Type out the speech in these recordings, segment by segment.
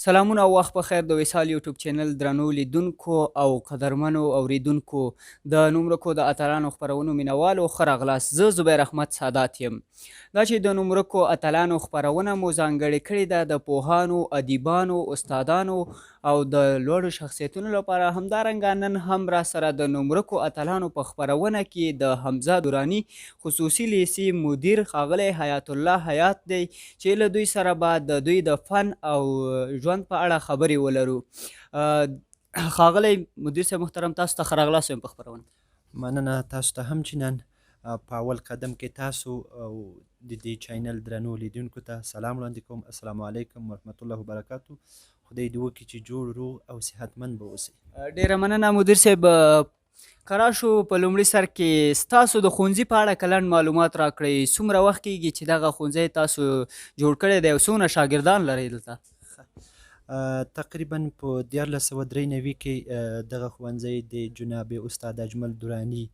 سلامونه او وخت په خیر د وصال یوټیوب چینل درنو لیدونکو او قدرمنو اوریدونکو د نومرکو د اتلانو خپرونو مینوالو ښه راغلاست. زه زبیر احمد سادات یم. دا چې د نومرکو اتلانو خپرونه مو ځانګړې کړې ده د پوهانو، ادیبانو، استادانو او د لوړو شخصیتونو لپاره. همدارنګه نن هم را سره د نومرکو اتلانو په خپرونه کې د حمزه درانی خصوصي لیسې مدیر ښاغلی حیات الله حیات دی چې له دوی سره به د دوی د فن او ژوند په اړه خبرې ولرو. ښاغلی مدیر صاحب محترم، تاسو ته ښه راغلاست وایم په خپرونه. مننه تاسو ته هم چې نن په اول قدم کې تاسو او د دې چینل درنو لیدونکو ته سلام وړاندې کوم. السلام علیکم ورحمت الله وبرکاتو. خدای دې وکړي چې جوړ روغ او صحتمند به اوسئ. ډیره مننه مدیر صاحب. که راشو په لومړي سر کې ستاسو د ښوونځي په اړه که لنډ معلومات راکړئ. څومره وخت کېږي چې دغه ښوونځی تاسو جوړ کړی دی او څومره شاګردان لرئ دلته؟ تقریبا په 1493 کې دغه ښوونځی د جناب استاد اجمل درانی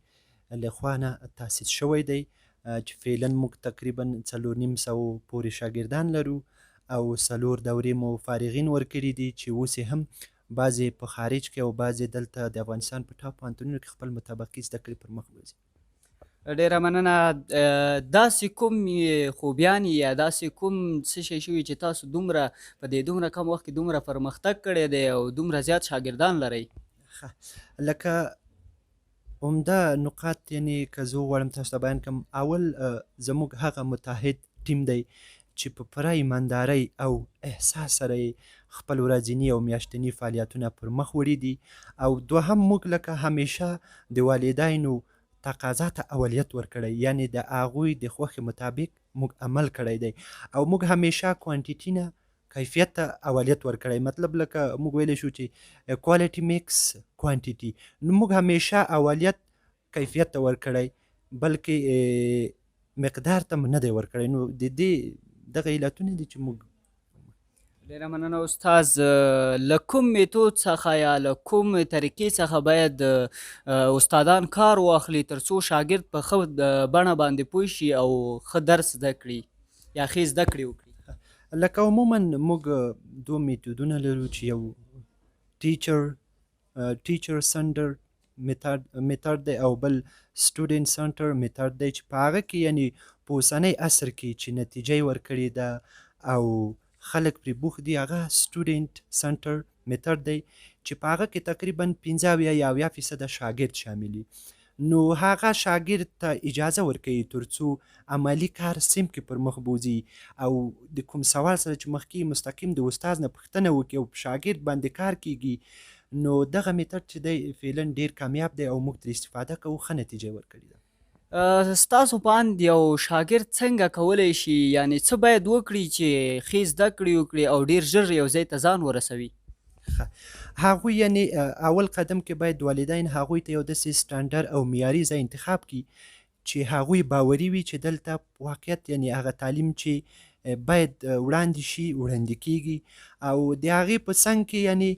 لخوا نه تاسیس شوی دی چې فعلا موږ تقریبا 450 پورې شاګردان لرو او 4 دورې مو فارغین ورکړي دي چې اوس هم بعضې په خارج کې او بعضې دلته د افغانستان په ټاپ پوهنتونونو کې خپل مطابقي زده کړې پر مخ وځي. ډیره مننه. داسې کوم خوبیان یا داسې کوم څه شی شوي چې تاسو دومره په دې دومره کم وخت کې دومره پرمختګ کړی دی او دومره زیات شاګردان لرئ؟ لکه عمده نقاط یعنې که زه وغواړم تاسو ته بیان کړم، اول زموږ هغه متحد ټیم دی چې په پوره ایماندارۍ او احساس سره یې خپل ورځني او میاشتني فعالیتونه پر مخ وړي دي. او دوهم موږ لکه همیشه د والدینو تقاضا ته اولیت ورکړی، یعنی د هغوی د خوښې مطابق موږ عمل کړی دی او موږ همیشه کوانټیټي نه کیفیت ته اولیت ورکړی. مطلب لکه موږ ویلی شو چې کوالټي میکس کوانټیټي، نو موږ همیشه اولیت کیفیت ته ورکړی بلکې مقدار ته نه دی ورکړی. نو د دې دغه علتونه دي چې موږ. ډیره مننه استاز. له کوم میتود څخه یا له کوم طریقې څخه باید استادان کار واخلي تر څو شاګرد په ښه بڼه باندې پوه شي او ښه درس زده کړي یا ښې زده کړې وکړي؟ لکه عموما موږ 2 میتودونه لرو چې یو ټیچر سنټر میتود دی او بل سټوډنټ سنټر میتود دی چې په هغه کې یعنې په اوسنی عصر کې چې نتیجه یې ورکړې ده او خلک پرې بوخت دي، هغه سټوډنټ سنټر میتود دی چې په هغه کې تقریبا 15 یا 80% شاګرد شاملي. نو هغه شاګرد ته اجازه ورکوي تر څو عملي کار سیم کې پر مخ بوځي او د کوم سوال سره چې مخکې مستقیم د استاد نه پوښتنه وکړي او شاګرد باندې کار کیږي، نو دغه میتود چې دی فعلا ډیر کامیاب دی او موږ ترې استفاده کوو، ښه نتیجه ورکړې ده. ستاسو په اند یو شاګرد څنګه کولی شي، یعنی څه باید وکړي چې ښې زده کړې وکړي او ډیر ژر یو ځای ته ځان ورسوي؟ هغوی یعنې اول قدم کې باید والدین هغوی ته یو داسې سټانډرډ او معیاري ځای انتخاب کړي چې هغوی باوري وي چې دلته واقعیت یعنې هغه تعلیم چې باید وړاندې شي وړاندې کیږي او د هغې په څنګ کې یعنې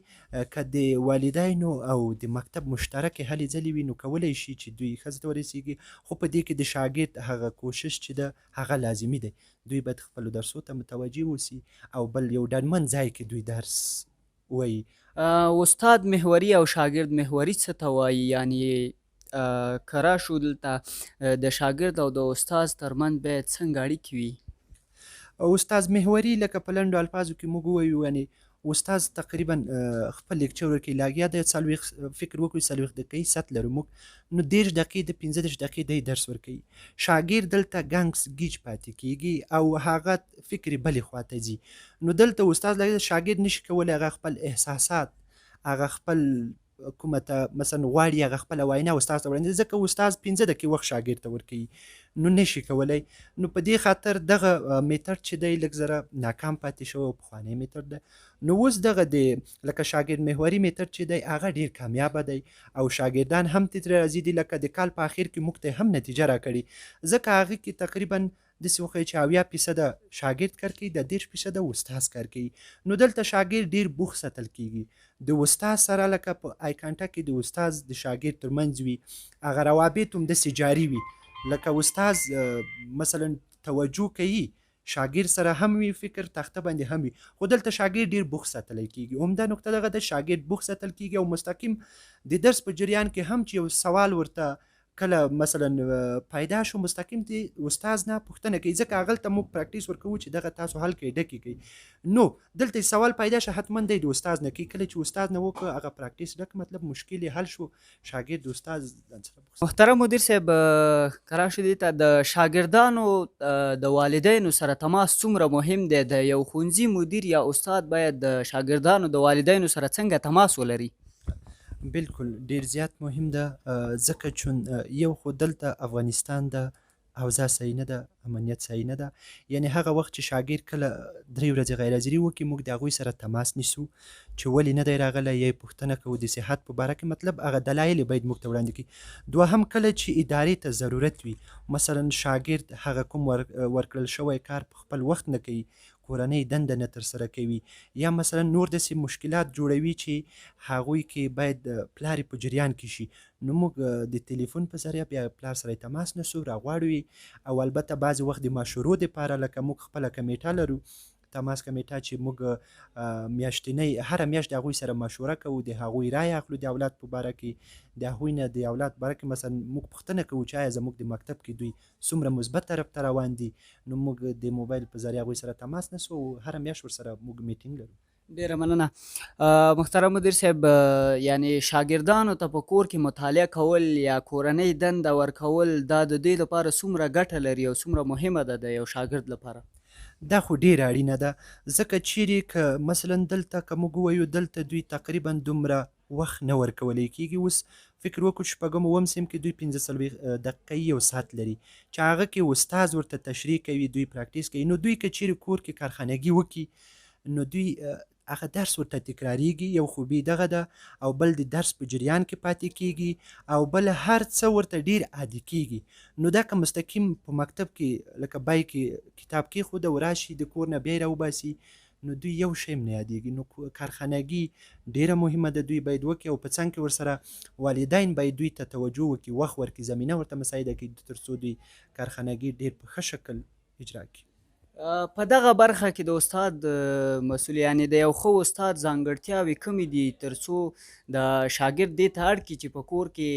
که د والدینو او د مکتب مشترکې هلې ځلې وي نو کولی شي چې دوی ښځې ته ورسیږي. خو په دې کې د شاګرد هغه کوشش چې ده هغه لازمي دی. دوی باید خپلو درسو ته متوجه اوسي او بل یو ډاډمن ځای کې دوی درس وایي. استاد محوري او شاګرد محوري څه ته وایي؟ یعنې که راشو دلته د شاګرد او د استاد ترمنځ باید څنګه اړیکې وي؟ استاد محوري لکه په لنډو الفاظو کې موږ ووایو، یعنې استاد تقریبا خپل لیکچر ورکوي، لاګیا دی 40 فکر وکړو 40 دقیقې ساعت لرو موږ، نو 10 دقیقې د 15 دقیقې دی درس ورکوي. شاګرد دلته ګنګس ګیج پاتې کیږي او هغه فکر بلې خواته ځي. نو دلته استاد لاګیا شاګرد نشي کولی هغه خپل احساسات هغه خپل کومه ته مثلا غواړي هغه خپله وینا استاد ته وړاندې، ځکه استاد 15 دقیقې وخت شاګرد ته ورکوي نو نشي کولی. نو په دې خاطر دغه میتود چې دی لږ ذره ناکام پاتې شوی او پخوانی میتود ده. نو اوس دغه د لکه شاګرد محوري میتود چې دی هغه ډېر کامیابه دی او شاګردان هم ترې راضي دي. لکه د کال په اخر کې موږ ته هم نتیجه راکړې، ځکه هغې کې تقریبا داسې وښیي چې 80% شاګرد کار کوي، د 10% استاد کار کوي. نو دلته شاګرد ډېر بوخت ساتل کیږي. د استاد سره لکه په آی کانټاکټ کې د استاد د شاګرد ترمنځ وي، هغه روابط هم داسې جاري وي. لکه استاد مثلا توجه کوي شاګرد سره هم وي فکر تخته باندې هم وي خو دلته شاګرد ډیر بوخ ساتلی کیږي عمده نقطه دغه د شاګرد بوخ ساتل کیږي او مستقیم د درس په جریان کې هم چې یو سوال ورته کله مثلا پیدا شو مستقیم دی استاد نه پوښتنه کوي ځکه هغلته موږ پریکټیس ورکوو چې دغه تاسو حل کړئ ډکې کوي نو دلته سوال پیدا شه حتما دی د استاد نه کوي کله چې استاد نه وکړه هغه پریکټیس ډک مطلب مشکل حل شو شاګرد د استاد محترم مدیر صاحب کرا شو دي ته د شاګردانو د والدینو سره تماس څومره مهم دی د یو ښوونځي مدیر یا استاد باید د شاګردانو د والدینو سره څنګه تماس ولري بالکل ډیر زیات مهم ده ځکه چون یو خو دلته افغانستان ده اوضاع صحیح نه ده امنیت صحیح نه ده یعنی هغه وخت چې شاګرد کله 3 ورځې غیر حاضري وکړي موږ د هغوی سره تماس نیسو چې ولې نه دی راغلی یا پوښتنه کوو د صحت په باره کې مطلب هغه دلایل باید موږ ته وړاندې کړي دوهم کله چې ادارې ته ضرورت وي مثلا شاګرد هغه کوم ورکړل شوی کار په خپل وخت نه کوي کورنۍ دنده نه ترسره کوي یا مثلا نور داسې مشکلات جوړوي چې هغوی کې باید پلار په جریان کې شي نو موږ د تلیفون په ذریعه بیا پلار سره تماس نیسو راغواړو او البته بعضې وخت د مشورو دپاره لکه موږ خپله کمیټه لرو تماس کمیټه چې موږ میاشتنۍ هره میاشت د هغوی سره مشوره کوو د هغوی رای اخلو د اولاد په باره کې د هغوی نه د اولاد باره کې مثلا موږ پوښتنه کوو چې آیا زموږ د مکتب کې دوی څومره مثبت طرف ته روان دي نو موږ د موبایل په ذریعه هغوی سره تماس نیسو او هره میاشت ورسره موږ میټینګ لرو ډیره مننه محترم مدیر صاحب یعنی شاګردانو ته په کور کې مطالعه کول یا کورنۍ دنده ورکول دا د دوی لپاره څومره ګټه لري او څومره مهمه ده د یو شاګرد لپاره دا خو ډیره اړینه ده ځکه چیرې که مثلا دلته که موږ ووایو دلته دوی تقریبا دومره وخت نه ورکولی کېږي اوس فکر وکړو شپږم اووم صنف کې دوی 15 دقیقې یو ساعت لري چې هغه کې استاد ورته تشریح کوي دوی پریکټیس کوي نو دوی که چیرې کور کې کارخانګي وکړي نو دوی هغه درس ورته تکراریږي یو خوبي دغه ده او بل د درس په جریان کې پاتې کیږي او بل هر څه ورته ډیر عادي کیږي نو دا که مستقیم په مکتب کې لکه بای کې کتاب کې خود وراشي د کور نه بیا راوباسي نو دوی یو شی نه یادېږي نو کارخانګي ډیره مهمه ده دوی باید وکړي او په څنګ کې ورسره والدین باید دوی ته توجه وکړي وخت ورکړي زمینه ورته مساعده کړي تر څو دوی کارخانګي ډیر په ښه شکل اجرا کړي په دغه برخه کې د استاد مسؤل یعنی د یو ښه استاد ځانګړتیاوې کومې دي تر څو د شاګرد دې ته اړ کړي چې په کور کې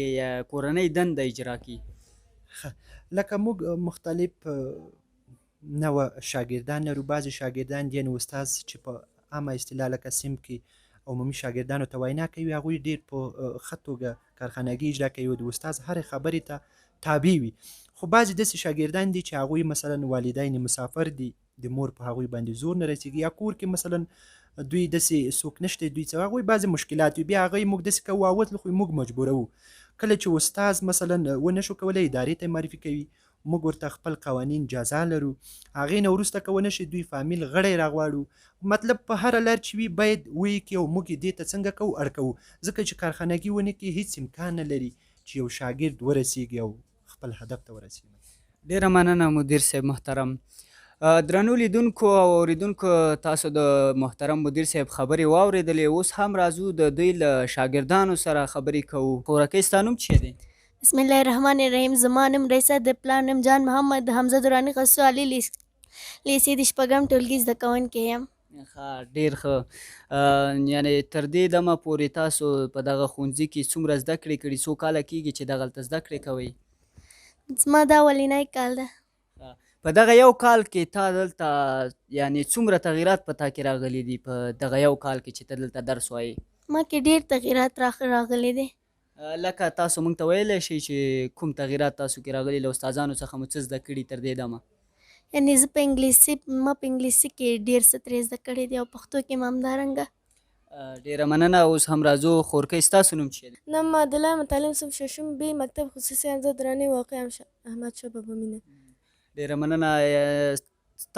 کورنۍ دنده اجرا کړي لکه موږ مختلف نوع شاګردان لرو بعضې شاګردان دي یعنې استاد چې په عامه اصطلاح لکه سیم کې عمومي شاګردانو ته وینا کوي هغوی ډېر په ښه توګه کارخانګي اجرا کوي او د استاد هرې خبرې ته تابع وي خو بعضې داسې شاګردان دي چې هغوی مثلا والدین مسافر دي د مور په هغوی باندې زور نه رسیږي یا کور کې مثلا دوی داسې څوک نشته دوی څه هغوی بعضې مشکلات وي بیا هغوی موږ داسې کوو واوتلو خو موږ مجبوروو کله چې استاد مثلا ونه شو کولی ادارې ته معرفي کوي موږ ورته خپل قوانین جزا لرو هغې نه وروسته که ونه شي دوی فامیل غړی راغواړو مطلب په هره لار چې وي باید ویې کړي او موږ دې ته څنګه کوو اړ کوو ځکه چې کارخانګي ونه کړي هیڅ امکان نه لري چې یو شاګرد ورسیږي او خپل هدف ته ورسیږي ډیره مننه مدیر صاحب محترم درنو لیدونکو او اوریدونکو تاسو د محترم مدیر صاحب خبرې واورېدلې اوس هم راځو د دوی له شاګردانو سره خبرې کوو خورکۍ ستا نوم څه دی بسم الله الرحمن الرحیم زما نوم رئیسه د پلار نوم جان محمد حمزه دراني قصو علي لیسې د شپږم ټولګي زده کوونکی یم ډیر ښه یعنی تر دې دمه پورې تاسو په دغه ښوونځي کې څومره زده کړې کړي څو کاله کیږي چې دغلته زده کړې کوئ زما دا اولنی کال ده په دغه یو کال کې تا دلته یعنی څومره تغییرات په تا کې راغلي دي په دغه یو کال کې چې ته دلته درس وایې ما کې ډېر تغییرات راغلي دي لکه تاسو موږ ته ویلی شئ چې کوم تغییرات تاسو کې راغلي له استادانو څخه مو څه زده کړي تر دې دمه یعنې زه په انګلیسي کې ډېر څه ترې زده کړي دي او پښتو کې هم همدارنګه ډیره مننه اوس هم راځو خورکۍ ستاسو نوم څه دی نام عبدالله متعلم صنف ششم بی مکتب خصوصي حمزه دراني واقع احمدشاه بابا مینه ډیره مننه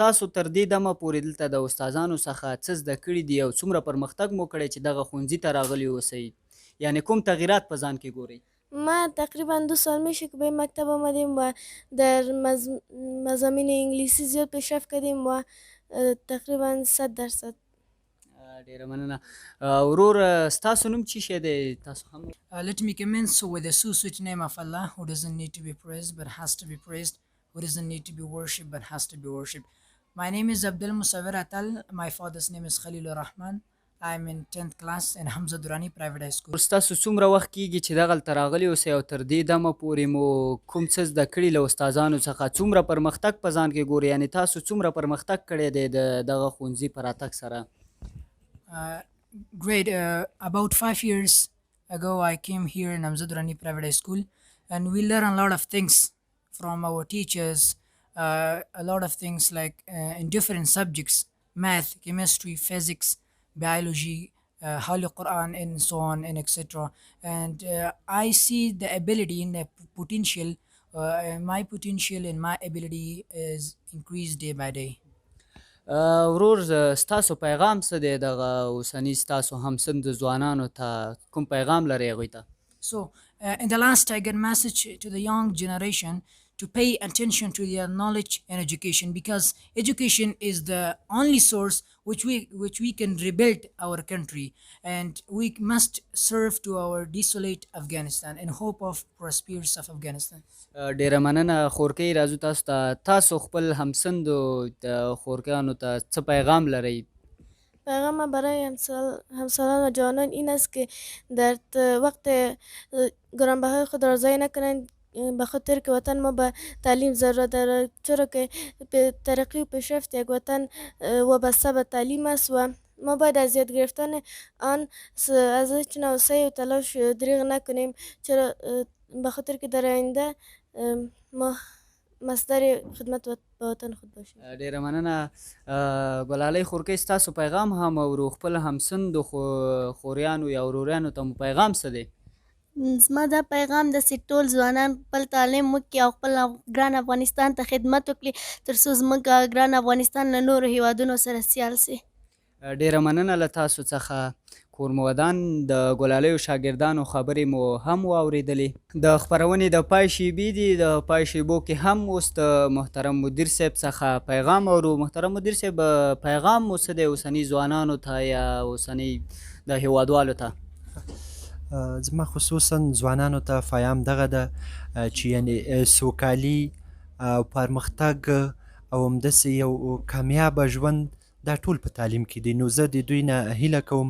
تاسو تر دې دمه پورې دلته د استادانو څخه څه زده کړي دي او څومره پرمختګ مو کړی چې دغه ښوونځي ته راغلي اوسئ یعنی کوم تغییرات په ځان کې ګورئ ما تقریبا 2 سال میشه که به مکتب آمدیم و در مضامین انگلیسی زیاد پیشرفت کردیم و تقریبا 100%. ډیره مننه ورور ستاسو نوم څه شی دی تاسو هم Let me commence with the sweet name of Allah, who doesn't need to be praised but has to be praised, who doesn't need to be worshipped but has to be worshipped. My name is Abdul Musawir Atal. My father's name is Khalil Rahman. I'm in 10th class in Hamza Durrani Private High School. ستاسو څومره وخت کیږي چې دغلته راغلي اوسئ او تر دې دمه پورې مو کوم څه زده کړي له استادانو څخه څومره پرمختګ په ځان کې ګوري یعنې تاسو څومره پرمختګ کړی دی د دغه ښوونځي په راتګ سره Uh, Great. About 5 years ago, I came here in Hamza Durrani Private High School, and we learn a lot of things from our teachers. A lot of things like in different subjects: math, chemistry, physics, biology, Holy Quran, and so on, and etc. And I see the ability and the potential. My potential and my ability is increased day by day. ورور ستاسو پیغام څه دی دغه اوسني ستاسو همسند ځوانانو ته کوم پیغام لرئ هغوی ته So, in the last, I get message to the young generation to pay attention to their knowledge and education, because education is the only source which we can rebuild our country, and we must serve to our desolate Afghanistan in hope of prosperity of Afghanistan. ډیره مننه خورکۍ راځو تاسو ته تاسو خپل همسندو خورکیانو ته څه پیغام لرئ پیغام برای همسالان و جوانان این است که در وقت گرانبهای خود را ضایع نکنند، به خاطر که وطن ما به تعلیم ضرورت دارد، چرا که به ترقی و پیشرفت یک وطن وابسته به تعلیم است و ما باید از یاد گرفتن آن از هیچ نوع سعی و تلاش دریغ نکنیم، چرا به خاطر که در آینده ما مصدر خدمت به وطن خود باشیم. ډیره مننه ګلالۍ خورکۍ ستاسو پیغام هم اورو خپل همسندو خوریانو یا وروریانو ته مو پیغام څه دی زما دا پیغام د چې ټول ځوانان خپل تعلیم وکړي او خپل ګران افغانستان ته خدمت وکړي تر څو زموږ ګران افغانستان له نورو هیوادونو سره سیال سي. ډیره مننه له تاسو څخه کورمودان د ګلالیو شاګردانو خبرې مو هم واورېدلې د خپرونې د پای شیبې دي د پای شیبو کې هم اوس د محترم مدیر صاحب څخه پیغام اورو محترم مدیر صاحب پیغام مو څه دی اوسني ځوانانو ته یا اوسني د هیوادوالو ته زما خصوصا ځوانانو ته پیام دغه ده چې یعنې سوکالي او پرمختګ او همداسې یو کامیابه ژوند دا ټول په تعلیم کې دي نو زه د دوی نه هیله کوم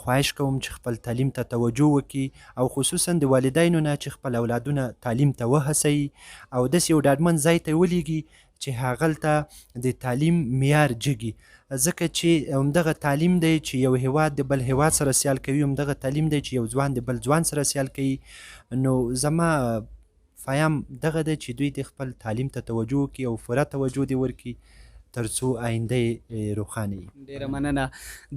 خواهش کوم چې خپل تعلیم ته توجه وکړي او خصوصا د والدینو نه چې خپل اولادونه تعلیم ته وهڅوي او داسې یو ډاډمن ځای ته ولېږي چې هغلته د تعلیم معیار جګي ځکه چې همدغه تعلیم دی چې یو هیواد د بل هیواد سره سیال کوي همدغه تعلیم دی چې یو ځوان د بل ځوان سره سیال کوي نو زما پیام دغه دی چې دوی د خپل تعلیم ته توجه وکړي او پوره توجه دې ورکړي تر څو آینده روښانه وي ډیره مننه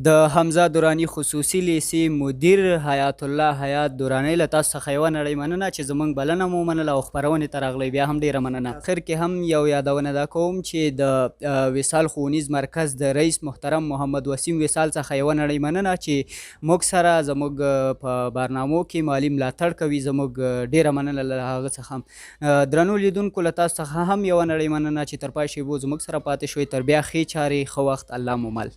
د حمزه دراني خصوصي لیسې مدیر حیات الله حیات دراني له تاسو څخه یوه نړۍ مننه چې زموږ بلنه مو منله او خپرونې ته راغلی بیا هم ډیره مننه اخر کې هم یو یادونه دا کوم چې د وصال ښوونیز مرکز د رئیس محترم محمد وسیم وصال څخه یوه نړۍ مننه چې موږ سره زموږ په برنامو کې مالي ملاتړ کوي زموږ ډیره مننه له هغه څخه هم درنو لیدونکو له تاسو څخه هم یوه نړۍ مننه چې تر پای شیبو زموږ سره پاتې شوي تر بیا ښې چارې ښه وخت الله مو مل